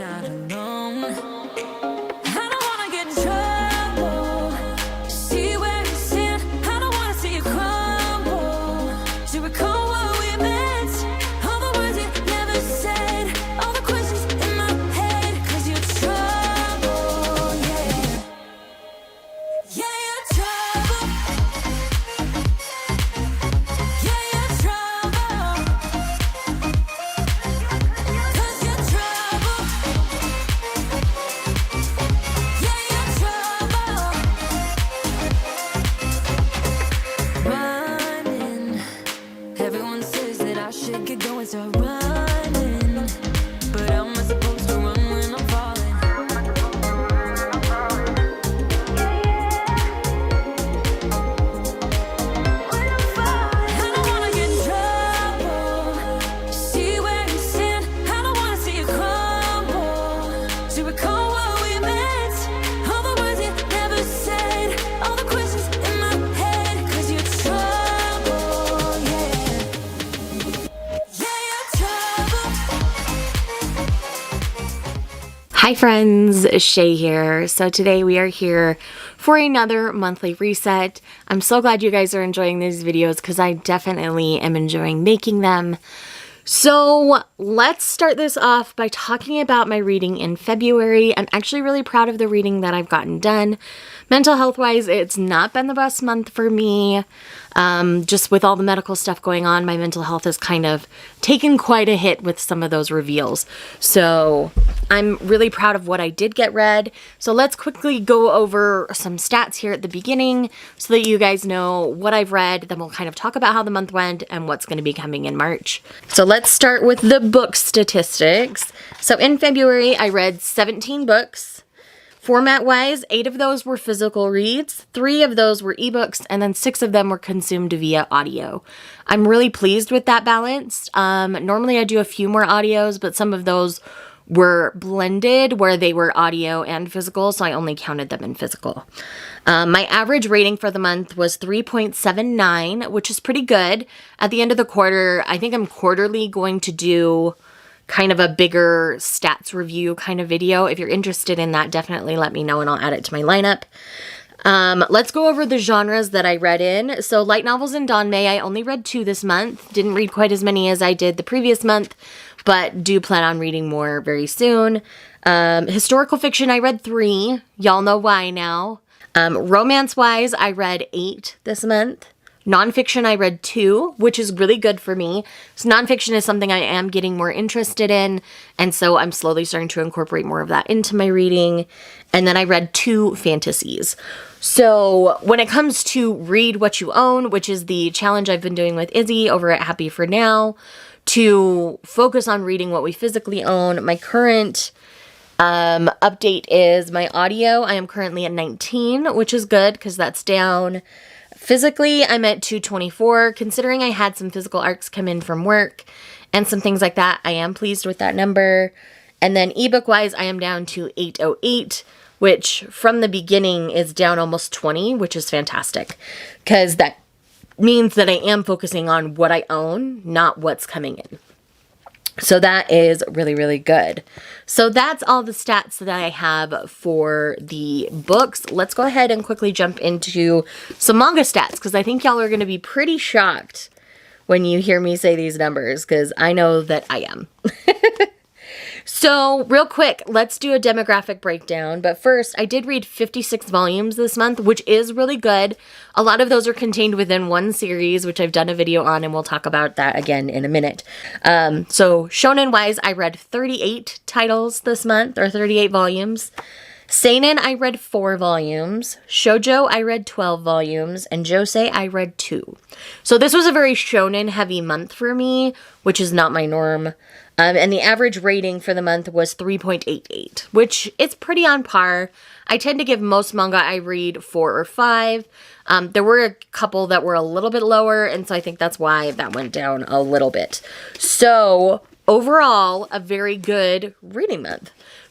not alone. I don't wanna get in trouble. See where you stand. I don't wanna see you crumble. To recall what we meant, all the words you never said, all the questions in my head, 'cause you're trouble, yeah. Yeah, you're trouble. Yeah, you're trouble. 'Cause you're trouble. Yeah, you're trouble. Running. Everyone says that I should get going, start running. But how am I supposed to run when I'm falling? I don't wanna get in trouble. See where you stand. I don't wanna see you crumble. To recall what we meant, all the words you never said, all the questions in my head, 'cause you're trouble, yeah. Yeah, you're trouble. Hi friends, Shay here. So today we are here for another monthly reset. I'm so glad you guys are enjoying these videos because I definitely am enjoying making them. So let's start this off by talking about my reading in February. I'm actually really proud of the reading that I've gotten done. Mental health wise, it's not been the best month for me. Just with all the medical stuff going on, my mental health has kind of taken quite a hit with some of those reveals. So I'm really proud of what I did get read. So let's quickly go over some stats here at the beginning so that you guys know what I've read. Then we'll kind of talk about how the month went and what's going to be coming in March. So let's start with the book statistics. So in February, I read 17 books. Format-wise, 8 of those were physical reads, 3 of those were ebooks, and then 6 of them were consumed via audio. I'm really pleased with that balance. Normally I do a few more audios, but some of those were blended where they were audio and physical, so I only counted them in physical. My average rating for the month was 3.79, which is pretty good. At the end of the quarter, I think I'm quarterly going to do kind of a bigger stats review kind of video. If you're interested in that, definitely let me know and I'll add it to my lineup. Let's go over the genres that I read in. So light novels and May, I only read 2 this month. Didn't read quite as many as I did the previous month, but do plan on reading more very soon. Historical fiction, I read 3. Y'all know why now. Romance-wise, I read 8 this month. Nonfiction, I read 2, which is really good for me. So nonfiction is something I am getting more interested in, and so I'm slowly starting to incorporate more of that into my reading. And then I read 2 fantasies. So when it comes to read what you own, which is the challenge I've been doing with Izzy over at Happy for Now, to focus on reading what we physically own, my current update is my audio. I am currently at 19, which is good because that's down. Physically, I'm at 224. Considering I had some physical arcs come in from work and some things like that, I am pleased with that number. And then ebook-wise, I am down to 808, which from the beginning is down almost 20, which is fantastic because that means that I am focusing on what I own, not what's coming in. So that is really, really good. So that's all the stats that I have for the books. Let's go ahead and quickly jump into some manga stats because I think y'all are going to be pretty shocked when you hear me say these numbers because I know that I am. So real quick, let's do a demographic breakdown. But first, I did read 56 volumes this month, which is really good. A lot of those are contained within one series, which I've done a video on, and we'll talk about that again in a minute. So shonen-wise, I read 38 titles this month, or 38 volumes. Seinen, I read 4 volumes. Shoujo, I read 12 volumes. And Josei, I read 2. So this was a very shonen-heavy month for me, which is not my norm. And the average rating for the month was 3.88, which is pretty on par. I tend to give most manga I read 4 or 5. There were a couple that were a little bit lower, and so I think that's why that went down a little bit. So overall, a very good reading month.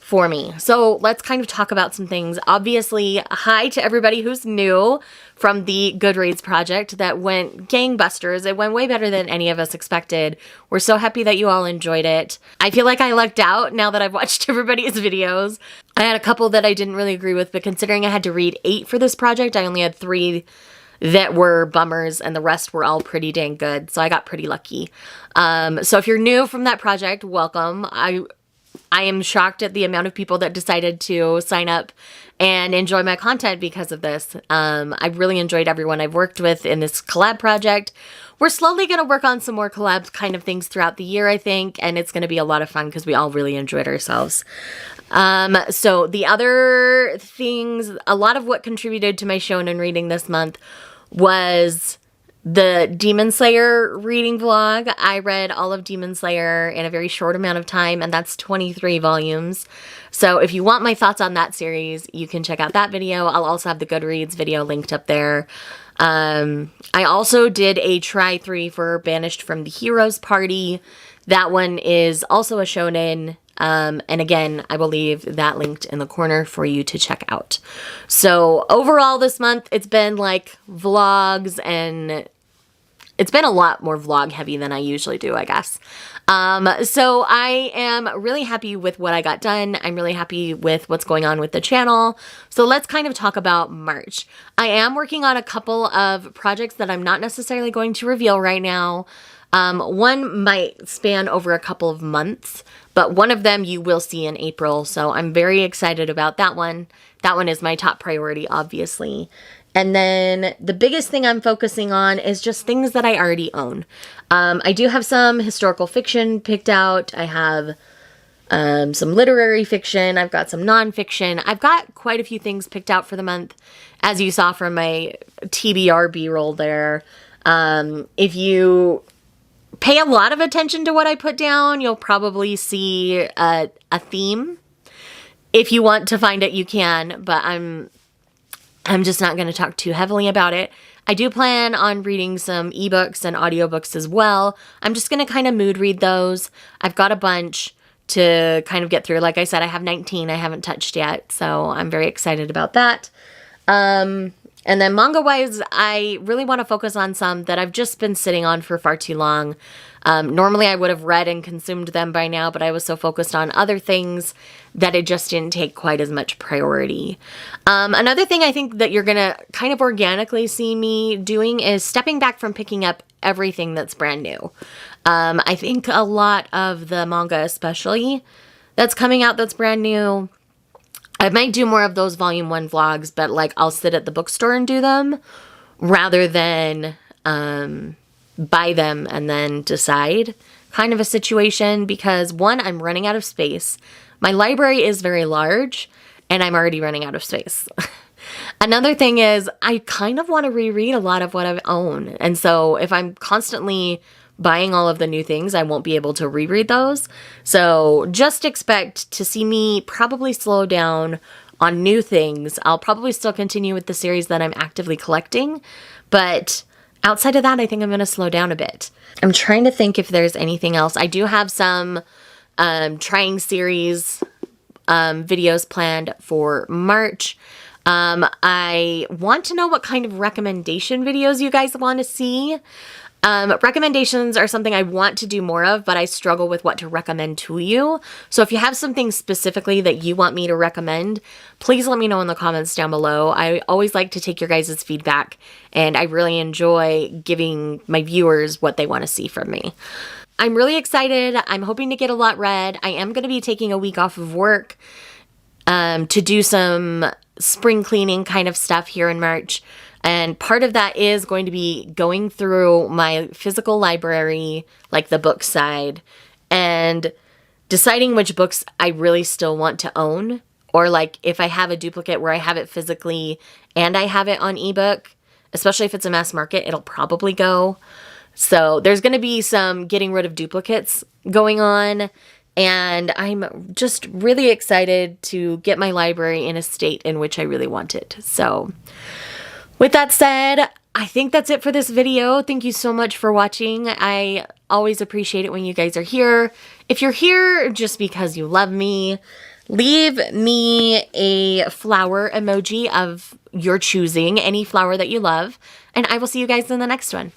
for me. So let's kind of talk about some things. Obviously, hi to everybody who's new from the Goodreads project that went gangbusters. It went way better than any of us expected. We're so happy that you all enjoyed it. I feel like I lucked out now that I've watched everybody's videos. I had a couple that I didn't really agree with, but considering I had to read 8 for this project, I only had 3 that were bummers and the rest were all pretty dang good. So I got pretty lucky. So if you're new from that project, welcome. I am shocked at the amount of people that decided to sign up and enjoy my content because of this. I really enjoyed everyone I've worked with in this collab project. We're slowly going to work on some more collab kind of things throughout the year, I think, and it's going to be a lot of fun because we all really enjoyed ourselves. So the other things, a lot of what contributed to my shonen reading this month was the Demon Slayer reading vlog. I read all of Demon Slayer in a very short amount of time, and that's 23 volumes. So if you want my thoughts on that series, you can check out that video. I'll also have the Goodreads video linked up there. I also did a try-3 for Banished from the Heroes Party. That one is also a shonen. And again, I will leave that linked in the corner for you to check out. So overall this month, it's been like vlogs, and it's been a lot more vlog heavy than I usually do, I guess. So I am really happy with what I got done. I'm really happy with what's going on with the channel. So let's kind of talk about March. I am working on a couple of projects that I'm not necessarily going to reveal right now. One might span over a couple of months, but one of them you will see in April, so I'm very excited about that one. That one is my top priority, obviously. And then the biggest thing I'm focusing on is just things that I already own. I do have some historical fiction picked out. I have some literary fiction. I've got some nonfiction. I've got quite a few things picked out for the month, as you saw from my TBR B-roll there. If you pay a lot of attention to what I put down, you'll probably see a theme. If you want to find it, you can, but I'm just not going to talk too heavily about it. I do plan on reading some ebooks and audiobooks as well. I'm just going to kind of mood read those. I've got a bunch to kind of get through. Like I said, I have 19 I haven't touched yet, so I'm very excited about that. And then manga-wise, I really want to focus on some that I've just been sitting on for far too long. Normally I would have read and consumed them by now, but I was so focused on other things that it just didn't take quite as much priority. Another thing I think that you're going to kind of organically see me doing is stepping back from picking up everything that's brand new. I think a lot of the manga especially that's coming out that's brand new, I might do more of those volume 1 vlogs, but like I'll sit at the bookstore and do them rather than buy them and then decide kind of a situation, because one, I'm running out of space. My library is very large and I'm already running out of space. Another thing is I kind of want to reread a lot of what I own. And so if I'm constantly buying all of the new things, I won't be able to reread those. So just expect to see me probably slow down on new things. I'll probably still continue with the series that I'm actively collecting, but outside of that, I think I'm going to slow down a bit. I'm trying to think if there's anything else. I do have some trying series videos planned for March. I want to know what kind of recommendation videos you guys want to see. Recommendations are something I want to do more of, but I struggle with what to recommend to you. So if you have something specifically that you want me to recommend, please let me know in the comments down below. I always like to take your guys' feedback, and I really enjoy giving my viewers what they want to see from me. I'm really excited. I'm hoping to get a lot read. I am going to be taking a week off of work to do some spring cleaning kind of stuff here in March. And part of that is going to be going through my physical library, like the book side, and deciding which books I really still want to own. Or like if I have a duplicate where I have it physically and I have it on ebook, especially if it's a mass market, it'll probably go. So there's going to be some getting rid of duplicates going on. And I'm just really excited to get my library in a state in which I really want it. So with that said, I think that's it for this video. Thank you so much for watching. I always appreciate it when you guys are here. If you're here just because you love me, Leave me a flower emoji of your choosing, any flower that you love, and I will see you guys in the next one.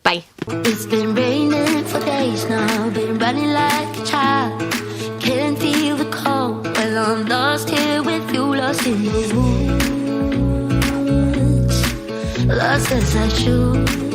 Bye. It's been raining for days now, been running like a child. Can't feel the cold, well I'm lost here with you, lost in the woods. Lost as I should.